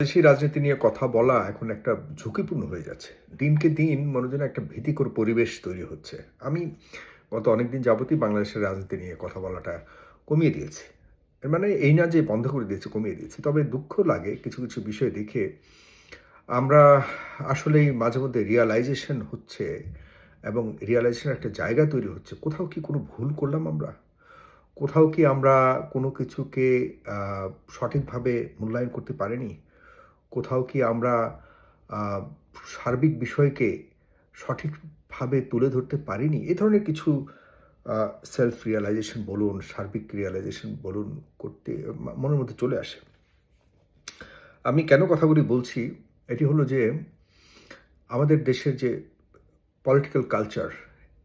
দেশি রাজনীতি নিয়ে কথা বলা এখন একটা ঝুঁকিপূর্ণ হয়ে যাচ্ছে। দিনকে দিন মনে যেন একটা ভীতিকর পরিবেশ তৈরি হচ্ছে। আমি গত অনেকদিন যাবতই বাংলাদেশের রাজনীতি নিয়ে কথা বলাটা কমিয়ে দিয়েছি। এর মানে এই না যে বন্ধ করে দিয়েছি, কমিয়ে দিয়েছি। তবে দুঃখ লাগে কিছু, কিছু বিষয় দেখে আমরা আসলেই মাঝে মধ্যে রিয়ালাইজেশন হচ্ছে এবং রিয়ালাইজেশনের একটা জায়গা তৈরি হচ্ছে। কোথাও কি কোনো ভুল করলাম আমরা? কোথাও কি আমরা কোনো কিছুকে আ সঠিকভাবে মূল্যায়ন করতে পারিনি? কোথাও কি আমরা আ সার্বিক বিষয়কে সঠিকভাবে তুলে ধরতে পারিনি? এ ধরনের কিছু আ সেলফ রিয়ালাইজেশন বলুন, সার্বিক রিয়ালাইজেশন বলুন করতে মনের মধ্যে চলে আসে। আমি কেন কথাগুলি বলছি? এটি হলো যে আমাদের দেশের যে পলিটিক্যাল কালচার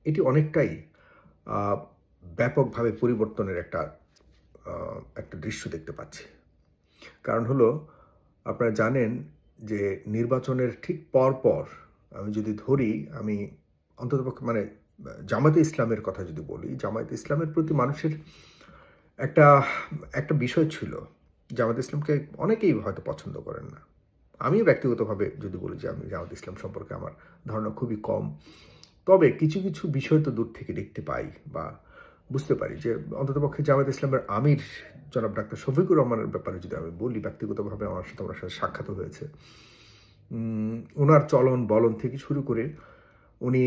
এটি অনেকটাই আ ব্যাপকভাবে পরিবর্তনের একটা দৃশ্য দেখতে পাচ্ছি। কারণ হলো আপনারা জানেন যে নির্বাচনের ঠিক পরপর আমি যদি ধরি, আমি অন্ততপক্ষে মানে জামায়াতে ইসলামের কথা যদি বলি, জামায়াতে ইসলামের প্রতি মানুষের একটা একটা বিষয় ছিল। জামায়াতে ইসলামকে অনেকেই হয়তো পছন্দ করেন না। আমিও ব্যক্তিগতভাবে যদি বলি যে আমি জামায়াতে ইসলাম সম্পর্কে আমার ধারণা খুবই কম। তবে কিছু, কিছু বিষয় তো দূর থেকে দেখতে পাই বা বুঝতে পারি যে অন্ততপক্ষে জামায়াতে ইসলামের আমির জনাব ডাক্তার শফিকুর রহমানের ব্যাপারে যদি আমি বলি, ব্যক্তিগতভাবে ওনার সাথে সাক্ষাৎও হয়েছে। উনার চলন বলন থেকে শুরু করে উনি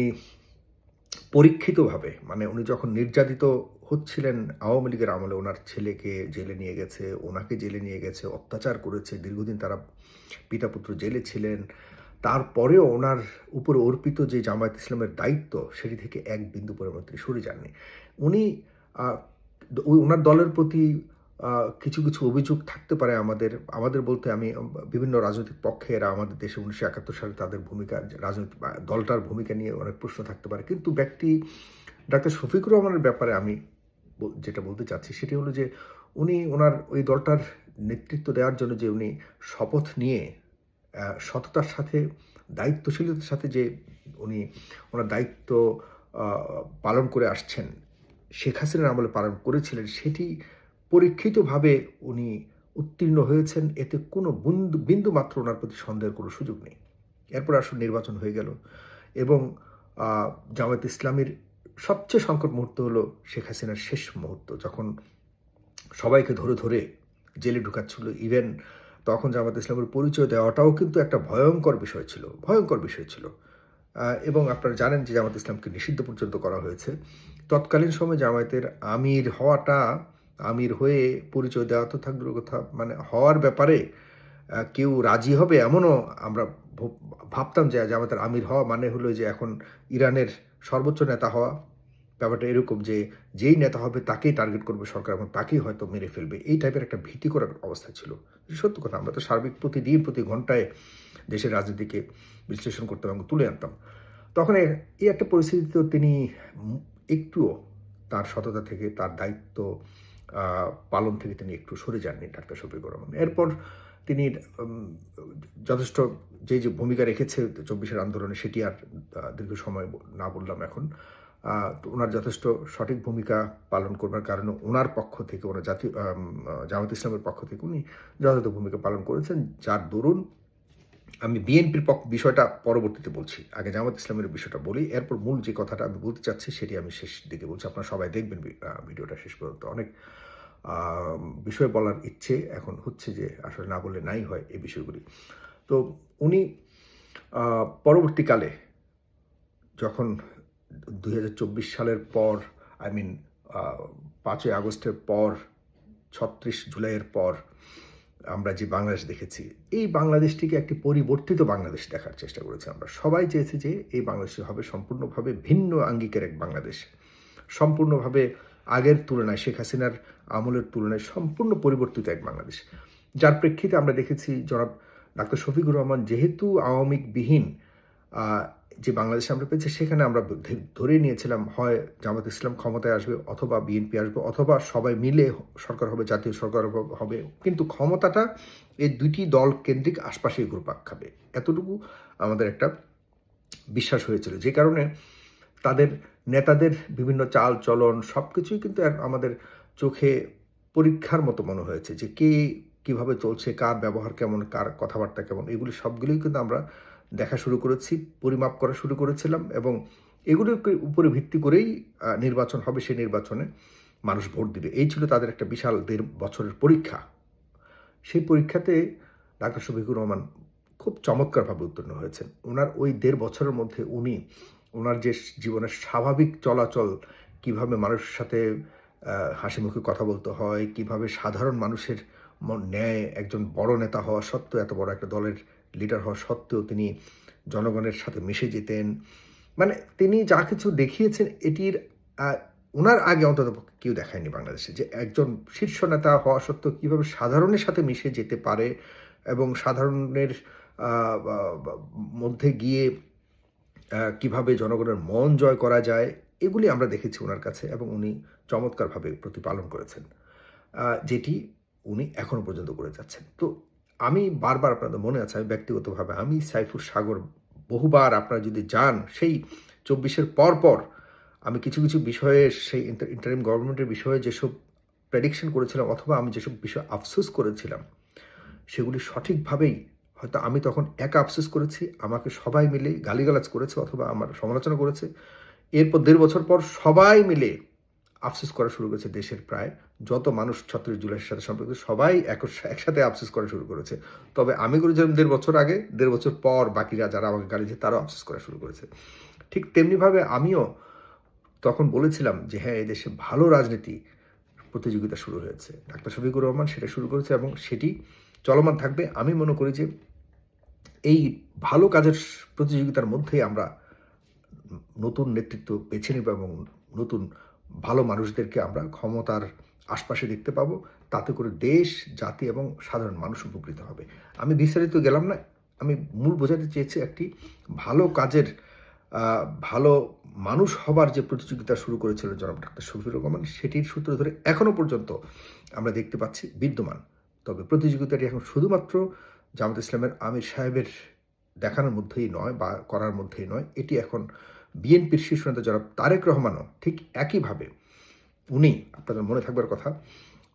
পরীক্ষিতভাবে মানে উনি যখন নির্যাতিত হচ্ছিলেন আওয়ামী লীগের আমলে উনার ছেলেকে জেলে নিয়ে গেছে, উনাকে জেলে নিয়ে গেছে, অত্যাচার করেছে। দীর্ঘদিন তারা পিতা-পুত্র জেলে ছিলেন। তারপরেও ওনার উপরে অর্পিত যে জামায়াত ইসলামের দায়িত্ব সেটি থেকে এক বিন্দু পরিমাণ তিনি সরে যাননি। উনি আ উনার দলের প্রতি আ কিছু, কিছু অভিযোগ থাকতে পারে আমাদের। আমাদের বলতে আমি বিভিন্ন রাজনৈতিক পক্ষের আমাদের দেশে ১৯৭১ সালে তাদের ভূমিকা রাজনৈতিক দলটার ভূমিকা নিয়ে অনেক প্রশ্ন থাকতে পারে। কিন্তু ডাক্তার শফিকুর রহমানের ব্যাপারে আমি যেটা বলতে চাচ্ছি সেটি হলো যে উনি উনার ওই দলটার নেতৃত্ব দেওয়ার জন্য যে উনি শপথ নিয়ে সততার সাথে দায়িত্বশীলতার সাথে যে উনি উনার দায়িত্ব আ পালন করে আসছেন, শেখ হাসিনার আমলে পালন করেছিলেন, সেটি পরীক্ষিতভাবে উনি উত্তীর্ণ হয়েছেন। এতে কোনো বিন্দুমাত্র উনার প্রতি সন্দেহের কোনো সুযোগ নেই। এরপর আসলে নির্বাচন হয়ে গেল এবং আ জামায়াতে ইসলামীর সবচেয়ে সংকট মুহূর্ত হলো শেখ হাসিনার শেষ মুহূর্ত। যখন সবাইকে ধরে, ধরে জেলে ঢুকাচ্ছিল। ইভেন তখন জামায়াতে ইসলামের পরিচয় দেওয়াটাও কিন্তু একটা ভয়ংকর বিষয় ছিল। ভয়ংকর বিষয় ছিল। এবং আপনারা জানেন যে জামায়াতে ইসলামকে নিষিদ্ধ পর্যন্ত করা হয়েছে। তৎকালীন সময়ে জামায়াতের আমির হওয়াটা, আমির হয়ে পরিচয় দেওয়া তো থাক দূরের কথা, মানে হওয়ার ব্যাপারে কেউ রাজি হবে এমনও আমরা ভ ভাবতাম যে জামায়াতের আমির হওয়া মানে হলো যে এখন ইরানের সর্বোচ্চ নেতা হওয়া। ব্যাপারটা এরকম যে যেই নেতা হবে তাকেই টার্গেট করবে সরকার এবং তাকেই হয়তো মেরে ফেলবে। এই টাইপের একটা ভীতিকর অবস্থা ছিল। সত্য কথা, আমরা তো সার্বিক প্রতিদিন প্রতি ঘন্টায় দেশের রাজনীতিকে বিশ্লেষণ করতাম এবং তুলে আনতাম। তখন এই একটা পরিস্থিতিতেও তিনি একটুও তার সততা থেকে, তার দায়িত্ব আ পালন থেকে তিনি একটু সরে যাননি ডাক্তার শফিকুর রহমান। এরপর তিনি উম যথেষ্ট যে ভূমিকা রেখেছে ২৪ আন্দোলনে সেটি আর দীর্ঘ সময় না বললাম এখন। তো উনার যথেষ্ট সঠিক ভূমিকা পালন করবার কারণে উনার পক্ষ থেকে উনার জাতীয় জামায়াত ইসলামের পক্ষ থেকে উনি যথাযথ ভূমিকা পালন করেছেন। যার দরুন আমি বিএনপির বিষয়টা পরবর্তীতে বলছি। আগে জামায়াত ইসলামের বিষয়টা বলি। এরপর মূল যে কথাটা আমি বলতে চাচ্ছি সেটি আমি শেষ দিকে বলছি। আপনারা সবাই দেখবেন ভিডিওটা শেষ পর্যন্ত। অনেক আ বিষয় বলার ইচ্ছে এখন হচ্ছে যে আসলে না বললে নাই হয় এই বিষয়গুলি। তো উনি আ পরবর্তীকালে যখন ২০২৪ সালের পর আই মিন আ ৫ই আগস্টের পর ৩৬ জুলাইয়ের পর আমরা যে বাংলাদেশ দেখেছি, এই বাংলাদেশটিকে একটি পরিবর্তিত বাংলাদেশ দেখার চেষ্টা করেছি আমরা। সবাই চেয়েছে যে এই বাংলাদেশটি হবে সম্পূর্ণভাবে ভিন্ন আঙ্গিকের এক বাংলাদেশ। সম্পূর্ণভাবে আগের তুলনায় শেখ হাসিনার আমলের তুলনায় সম্পূর্ণ পরিবর্তিত এক বাংলাদেশ। যার প্রেক্ষিতে আমরা দেখেছি জনাব ডাক্তার শফিকুর রহমান যেহেতু আওয়ামী লীগবিহীন আ যে বাংলাদেশ আমরা পেয়েছি সেখানে আমরা ধরেই নিয়েছিলাম হয় জামায়াত ইসলাম ক্ষমতায় আসবে অথবা বিএনপি আসবে অথবা সবাই মিলে সরকার হবে, জাতীয় সরকার হবে। কিন্তু ক্ষমতাটা এই ২ টি দল কেন্দ্রিক আশপাশেই ঘুরপাক খাবে। এতটুকু আমাদের একটা বিশ্বাস হয়েছিল। যে কারণে তাদের নেতাদের বিভিন্ন চাল-চলন সবকিছুই কিন্তু আমাদের চোখে পরীক্ষার মতো মনে হয়েছে যে কে কিভাবে চলছে, কার ব্যবহার কেমন, কার কথাবার্তা কেমন, এগুলি সবগুলোই কিন্তু আমরা দেখা শুরু করেছি, পরিমাপ করা শুরু করেছিলাম এবং এগুলোর উপরে ভিত্তি করেই নির্বাচন হবে। সেই নির্বাচনে মানুষ ভোট দিবে। এই ছিল তাদের একটা বিশাল ১.৫ বছরের পরীক্ষা। সেই পরীক্ষাতে ডাক্তার শফিকুর রহমান খুব চমৎকারভাবে উত্তীর্ণ হয়েছেন। উনার ওই ১.৫ বছরের মধ্যে উনি উনার যে জীবনের স্বাভাবিক চলাচল, কিভাবে মানুষের সাথে হাসিমুখে কথা বলতে হয়, কিভাবে সাধারণ মানুষের ন্যায় একজন বড় নেতা হওয়া সত্ত্বেও, এত বড় একটা দলের লিডার হওয়া সত্ত্বেও তিনি জনগণের সাথে মিশে যেতেন। মানে তিনি যা কিছু দেখিয়েছেন এটির উনার আগে অন্ততপক্ষে কেউ দেখায়নি বাংলাদেশে, যে একজন শীর্ষ নেতা হওয়া সত্ত্বেও কীভাবে সাধারণের সাথে মিশে যেতে পারে এবং সাধারণের মধ্যে গিয়ে কিভাবে জনগণের মন জয় করা যায়, এগুলি আমরা দেখেছি উনার কাছে এবং উনি চমৎকারভাবে প্রতিপালন করেছেন, যেটি উনি এখনও পর্যন্ত করে যাচ্ছেন। তো আমি বারবার, আপনাদের মনে আছে, আমি ব্যক্তিগতভাবে আমি সাইফুর সাগর বহুবার, আপনারা যদি যান সেই ২৪-এর পর আমি কিছু কিছু বিষয়ে সেই ইন্টারিম গভর্নমেন্টের বিষয়ে যেসব প্রেডিকশন করেছিলাম অথবা আমি যেসব বিষয়ে আফসোস করেছিলাম, সেগুলি সঠিকভাবেই, হয়তো আমি তখন একা আফসোস করেছি, আমাকে সবাই মিলে গালিগালাজ করেছে অথবা আমার সমালোচনা করেছে। এরপর ১.৫ বছর পর সবাই মিলে আফসোস করা শুরু করেছে। দেশের প্রায় যত মানুষ ৩৬ জুলাইয়ের সাথে সম্পর্কিত সবাই একসাথে আফসোস করা শুরু করেছে। তবে আমি করেছিলাম ১.৫ বছর আগে, ১.৫ বছর পর বাকিরা যারা আমাকে গালি দিয়েছে তারাও আফসোস করা শুরু করেছে। ঠিক তেমনিভাবে আমিও তখন বলেছিলাম যে হ্যাঁ, এদেশে ভালো রাজনীতি প্রতিযোগিতা শুরু হয়েছে। ডাক্তার শফিকুর রহমান সেটা শুরু করেছে এবং সেটি চলমান থাকবে। আমি মনে করি যে এই ভালো কাজের প্রতিযোগিতার মধ্যেই আমরা নতুন নেতৃত্ব বেছে নেব এবং নতুন ভালো মানুষদেরকে আমরা ক্ষমতার আশপাশে দেখতে পাবো। তাতে করে দেশ, জাতি এবং সাধারণ মানুষ উপকৃত হবে। আমি বিস্তারিত গেলাম না। আমি মূল বোঝাতে চেয়েছি একটি ভালো কাজের, ভালো মানুষ হবার যে প্রতিযোগিতা শুরু করেছিল জনাব ডাক্তার শফিকুর রহমান, সেটির সূত্র ধরে এখনও পর্যন্ত আমরা দেখতে পাচ্ছি বিদ্যমান। তবে প্রতিযোগিতাটি এখন শুধুমাত্র জামাত ইসলামের আমির সাহেবের দেখানোর মধ্যেই নয় বা করার মধ্যেই নয়, এটি এখন বিএনপির শীর্ষ নেতা জনাব তারেক রহমানও ঠিক একইভাবে, উনি, আপনাদের মনে থাকবার কথা,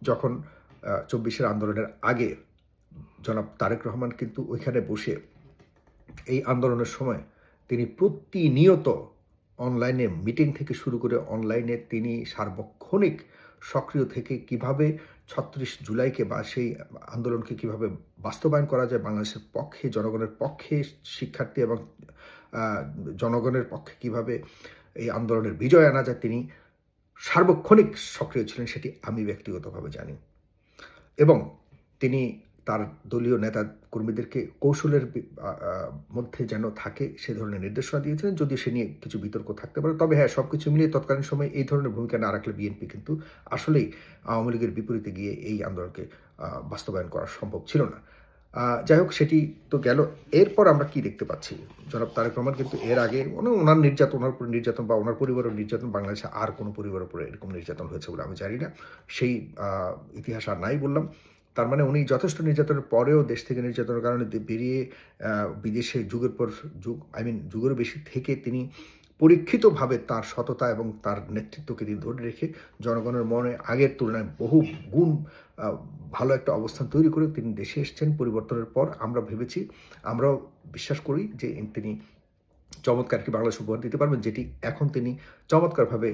যখন ২৪-এর আন্দোলনের আগে জনাব তারেক রহমান কিন্তু ওইখানে বসে এই আন্দোলনের সময় তিনি প্রতিনিয়ত অনলাইনে মিটিং থেকে শুরু করে অনলাইনে তিনি সার্বক্ষণিক সক্রিয় থেকে কিভাবে ৩৬ জুলাইকে বা সেই আন্দোলনকে কিভাবে বাস্তবায়ন করা যায় বাংলাদেশের পক্ষে, জনগণের পক্ষে, শিক্ষার্থী এবং জনগণের পক্ষে কিভাবে এই আন্দোলনের বিজয় আনা যায়, তিনি সার্বক্ষণিক সক্রিয় ছিলেন, সেটি আমি ব্যক্তিগতভাবে জানি। এবং তিনি তার দলীয় নেতা কর্মীদেরকে কৌশলের মধ্যে যেন থাকে সে ধরনের নির্দেশনা দিয়েছিলেন, যদিও সে নিয়ে কিছু বিতর্ক থাকতে পারে। তবে হ্যাঁ, সব কিছু মিলিয়ে তৎকালীন সময়ে এই ধরনের ভূমিকা না রাখলে বিএনপি কিন্তু আসলেই আওয়ামী লীগের বিপরীতে গিয়ে এই আন্দোলনকে বাস্তবায়ন করা সম্ভব ছিল না। যাই হোক, সেটি তো গেল। এরপর আমরা কি দেখতে পাচ্ছি, জনাব তারেক রহমান কিন্তু এর আগে ওনার নির্যাতন, ওনার উপর নির্যাতন বা ওনার পরিবারের নির্যাতন, বাংলাদেশে আর কোনো পরিবারের উপরে এরকম নির্যাতন হয়েছে বলে আমি জানি না। সেই ইতিহাস আর নাই বললাম। তার মানে উনি যথেষ্ট নির্যাতনের পরেও দেশ থেকে নির্যাতনের কারণে বেরিয়ে বিদেশে যুগের পর যুগ, যুগেরও বেশি থেকে তিনি পরীক্ষিতভাবে তার সততা এবং তার নেতৃত্বকে তিনি ধরে রেখে জনগণের মনে আগের তুলনায় বহু গুণ ভালো একটা অবস্থান তৈরি করে তিনি দেশে এসেছেন পরিবর্তনের পর। আমরা ভেবেছি, আমরাও বিশ্বাস করি যে তিনি চমৎকার একটি বাংলাদেশ উপহার দিতে পারবেন, যেটি এখন তিনি চমৎকারভাবে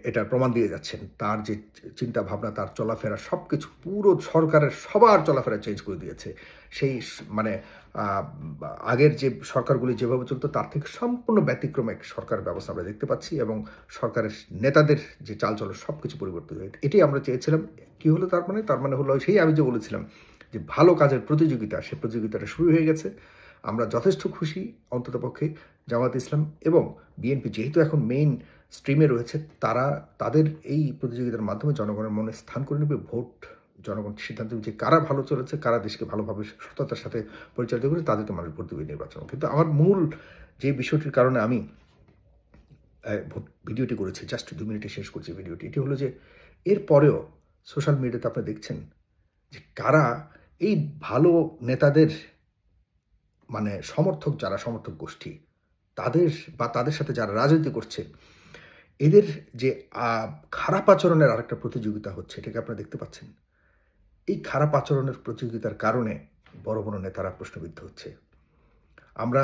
এটার প্রমাণ দিয়ে যাচ্ছেন। তার যে চিন্তা ভাবনা, তার চলাফেরা, সব কিছু পুরো সরকারের সবার চলাফেরা চেঞ্জ করে দিয়েছে। সেই মানে আগের যে সরকারগুলি যেভাবে চলতো তার থেকে সম্পূর্ণ ব্যতিক্রম এক সরকার ব্যবস্থা আমরা দেখতে পাচ্ছি এবং সরকারের নেতাদের যে চালচলন সব কিছু পরিবর্তিত হয়েছে। এটাই আমরা চেয়েছিলাম। কী হলো তার মানে? তার মানে হলো সেই আমি যে বলেছিলাম যে ভালো কাজের প্রতিযোগিতা, সেই প্রতিযোগিতাটা শুরু হয়ে গেছে। আমরা যথেষ্ট খুশি অন্ততপক্ষে জামাত ইসলাম এবং বিএনপি যেহেতু এখন মেইন স্ট্রিমে রয়েছে, তারা তাদের এই প্রতিযোগিতার মাধ্যমে জনগণের মনে স্থান করে নেবে। ভোট জনগণ সিদ্ধান্ত যে কারা ভালো চলেছে, কারা দেশকে ভালোভাবে সততার সাথে পরিচালিত করেছে, তাদেরকে মানুষ ভোট দেবে নির্বাচন। কিন্তু আমার মূল যে বিষয়টির কারণে আমি ভিডিওটি করেছি, জাস্ট 2 মিনিটে শেষ করছি ভিডিওটি, এটি হলো যে এরপরেও সোশ্যাল মিডিয়াতে আপনারা দেখছেন যে কারা এই ভালো নেতাদের মানে সমর্থক, যারা সমর্থক গোষ্ঠী, তাদের বা তাদের সাথে যারা রাজনীতি করছে, এদের যে খারাপ আচরণের আরেকটা প্রতিযোগিতা হচ্ছে, এটাকে আপনারা দেখতে পাচ্ছেন। এই খারাপ আচরণের প্রতিযোগিতার কারণে বড় বড় নেতারা প্রশ্নবিদ্ধ হচ্ছে। আমরা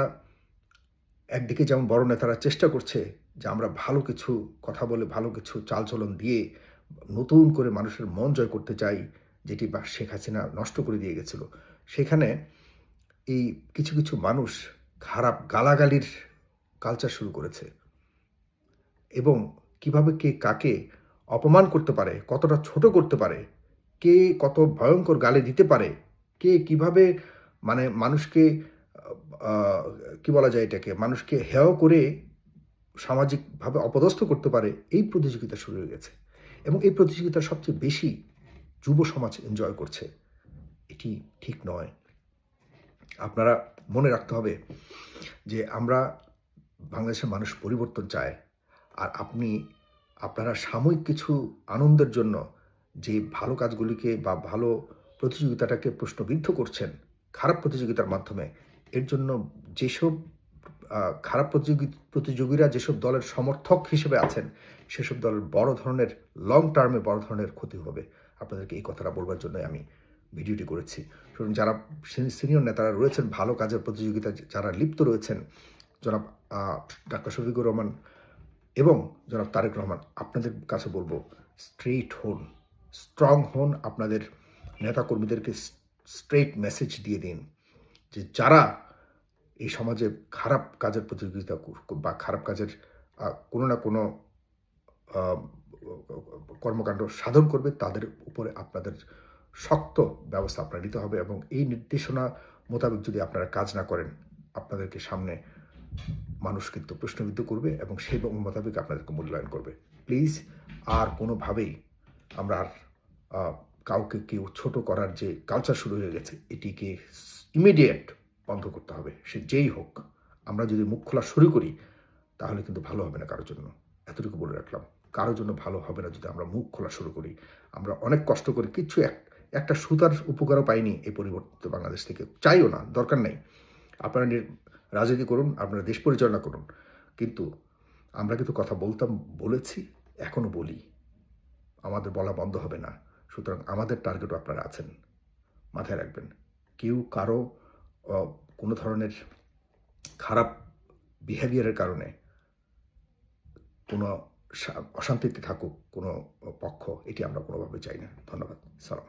একদিকে যেমন বড় নেতারা চেষ্টা করছে যে আমরা ভালো কিছু কথা বলে, ভালো কিছু চালচলন দিয়ে নতুন করে মানুষের মন জয় করতে চাই, যেটি বা শেখ হাসিনা নষ্ট করে দিয়ে গেছিল। সেখানে এই কিছু, কিছু মানুষ খারাপ গালাগালির কালচার শুরু করেছে এবং কিভাবে কে কাকে অপমান করতে পারে, কতটা ছোট করতে পারে, কে কত ভয়ঙ্কর গালি দিতে পারে, কে কিভাবে মানে মানুষকে আ কি বলা যায় এটাকে? মানুষকে হেয় করে সামাজিকভাবে অপদস্থ করতে পারে, এই প্রতিযোগিতা শুরু হয়ে গেছে। এবং এই প্রতিযোগিতা সবচেয়ে বেশি যুব সমাজ এনজয় করছে। এটি ঠিক নয়। আপনারা মনে রাখতে হবে যে আমরা বাংলাদেশের মানুষ পরিবর্তন চায়। আর আপনারা সাময়িক কিছু আনন্দের জন্য যে ভালো কাজগুলিকে বা ভালো প্রতিযোগিতাটাকে প্রশ্নবিদ্ধ করছেন, খারাপ প্রতিযোগিতার মাধ্যমে, এর জন্য যেসব খারাপ প্রতিযোগীরা যেসব দলের সমর্থক হিসেবে আছেন, সেসব দলের বড় ধরনের লং টার্মে বড় ধরনের ক্ষতি হবে। আপনাদেরকে এই কথাটা বলবার জন্যই আমি ভিডিওটি করেছি। সুতরাং যারা সিনিয়র নেতারা রয়েছেন, ভালো কাজের প্রতিযোগিতায় যারা লিপ্ত রয়েছেন, জনাব ডাক্তার শফিকুর রহমান এবং জনাব তারেক রহমান, আপনাদের কাছে বলবো স্ট্রেইট হন, স্ট্রং হন, আপনাদের নেতাকর্মীদেরকে স্ট্রেইট মেসেজ দিয়ে দিন যে যারা এই সমাজে খারাপ কাজের প্রতিযোগিতা বা খারাপ কাজের কোনো না কোনো কর্মকাণ্ড সাধন করবে, তাদের উপরে আপনাদের শক্ত ব্যবস্থা আপনারা নিতে হবে এবং এই নির্দেশনা মোতাবেক যদি আপনারা কাজ না করেন, আপনাদেরকে সামনে মানুষ কিন্তু প্রশ্নবিদ্ধ করবে এবং সেই মোতাবেক আপনাদেরকে মূল্যায়ন করবে। প্লিজ আর কোনোভাবেই আমরা আর কাউকে কেউ ছোট করার যে কালচার শুরু হয়ে গেছে, এটিকে ইমিডিয়েট বন্ধ করতে হবে, সে যেই হোক। আমরা যদি মুখ খোলা শুরু করি তাহলে কিন্তু ভালো হবে না কারোর জন্য। এতটুকু বলে রাখলাম। কারোর জন্য ভালো হবে না যদি আমরা মুখ খোলা শুরু করি। আমরা অনেক কষ্ট করে কিচ্ছু একটা সুতার উপকারও পাইনি এই পরিবর্তিত বাংলাদেশ থেকে। চাইও না, দরকার নেই। আপনারা রাজনীতি করুন, আপনারা দেশ পরিচালনা করুন। কিন্তু আমরা কিন্তু কথা বলেছি, এখনো বলি। আমাদের বলা বন্ধ হবে না। সুতরাং আমাদের টার্গেটও আপনারা আছেন। মাথায় রাখবেন। কেউ কারো কোনো ধরনের খারাপ বিহেভিয়ারের কারণে কোনো অশান্তিতে থাকুক কোনো পক্ষ, এটি আমরা কোনোভাবে চাই না। ধন্যবাদ। সালাম।